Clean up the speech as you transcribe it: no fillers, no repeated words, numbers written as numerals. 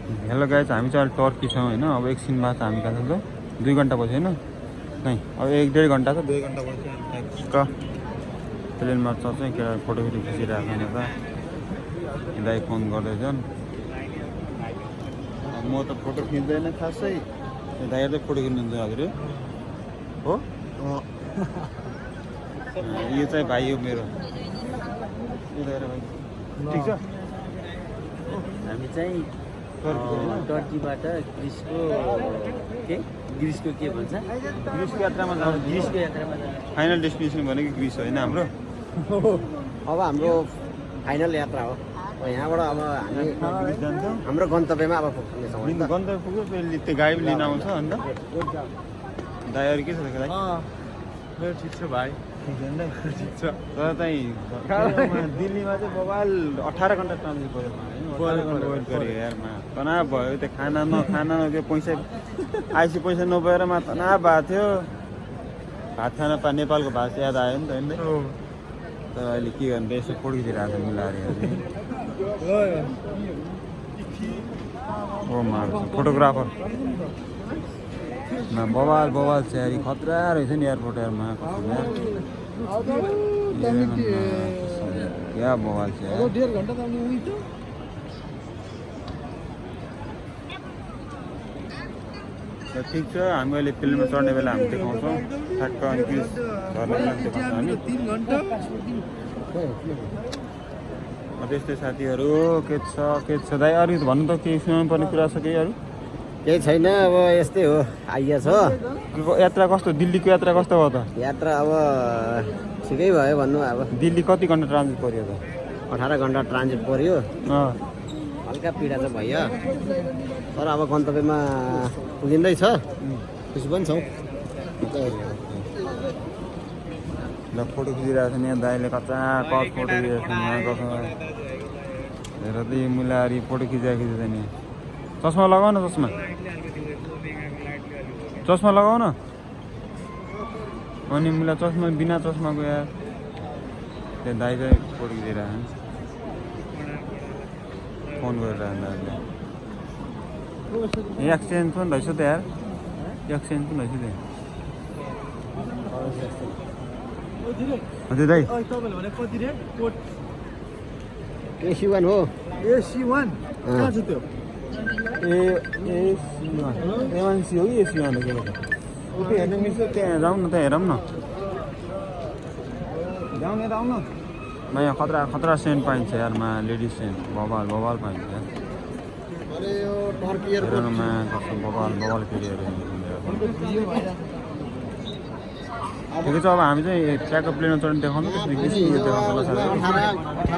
Hello guys, हामी चाहिँ अहिले टर्की छौँ होइन। अब एकछिन बाद हामी कहाँ छ 2 घन्टा पछि होइन नै, अब 1-1.5 घन्टा छ। 2 घन्टा पछि हामी प्लेनमा चढ्छौँ। केटा फोटोहरू खिचिरहेको छैन त, दाइ फोन गर्दैछन्। म त फोटो खिच्दैन खासै, दाइहरूले फोटो खिच्नुहुन्छ हजुर हो। यो चाहिँ भाइ हो मेरो, भाइ ठिक छ। हामी चाहिँ टर्कीबाट ग्रिसको के भन्छ, ग्रिसको यात्रामा जानु। ग्रिसको यात्रामा जानु। फाइनल डेस्टिनेसन भनेको ग्रिस होइन हाम्रो। अब हाम्रो फाइनल यात्रा हो। यहाँबाट अब हामी ग्रिस जान्छौँ। हाम्रो गन्तव्यमा अब पुग्नेछौँ। गन्तव्य पुग्यो, फेरि त्यो गाडी पनि लिन आउँछ। अन्त दाइहरू के छ त दाइ? ठिक छ भाइ, ठिक छ नि दाइ? ठिक छ। तर चाहिँ दिल्लीमा चाहिँ बबाल 18 घन्टा ट्रान्जिट पऱ्यो वेट गरेँ यारमा। तनाव भयो त्यो खाना त्यो पैसा आइसी पैसा नभएर तनाव भएको थियो। भात खान नेपालको भात याद आयो नि त होइन। तर अहिले के गर्नु, यसो फोटोतिर आएको मिलाएर ओ मार फोटोग्राफर बवाल चाहिँ खतरा रहेछ नि एयरपोर्ट यारमा। क्या बवाल छ यार। 1.5 घन्टा त आउने उही त। ठिक छ, हामी अहिले फिल्ममा चढ्ने बेला हामी देखाउँछौँ ठ्याक्क। अनि ग्रिस झर्ने बेला देखाउँछौँ हामी। 3 घन्टा। त्यस्तै साथीहरू के छ दाइ? अरू भन्नु त केही सुनाउनु पर्ने कुरा छ केही? अरू केही छैन, अब यस्तै हो आइया छ। यात्रा कस्तो, दिल्लीको यात्रा कस्तो भयो त? यात्रा अब ठिकै भयो भन्नु। अब दिल्ली कति घन्टा ट्रान्जिट पऱ्यो त? 18 घन्टा ट्रान्जिट पर्यो। हल्का पीडा चाहिँ भयो, तर अब गन्तव्यमा पुगिँदैछ। खुसी पनि छौँ। ल फोटो खिचिरहेको छ नि यहाँ दाइले, कच्चा फोटो खिचिरहेको छ। हेर त यो मुलारी फोटो खिचिरहेको छ नि। चस्मा लगाऊ न, चस्मा लगाऊ न। अनि मुला चस्मा बिना चस्माको यार। त्यो दाइ चाहिँ फोटो खिचिरहेको छ, फोन गरिरहेको एक्सचेन्ज पनि रहेछ त यार, एक्सचेन्ज पनि रहेछ त्यो। हजुर दाइ AC1 हो। AC1 कहाँ छ त्यो? A1C हो कि AC1 हो? के हेर्नु मिल्छ? त्यहाँ जाउँ न, त्यहाँ हेरौँ न। जाउँ यता आउँ न। यहाँ खतरा सेन्ट पाइन्छ यारमा, लेडिज सेन्ट बवाल पाइन्छ यार। हेर्नुमा कस्तो बवाल फेरि। ठिकै छ, अब हामी चाहिँ ट्र्याकको प्लेनमा चढ्ने देखाउँछ, त्यसपछि देखाउँछ।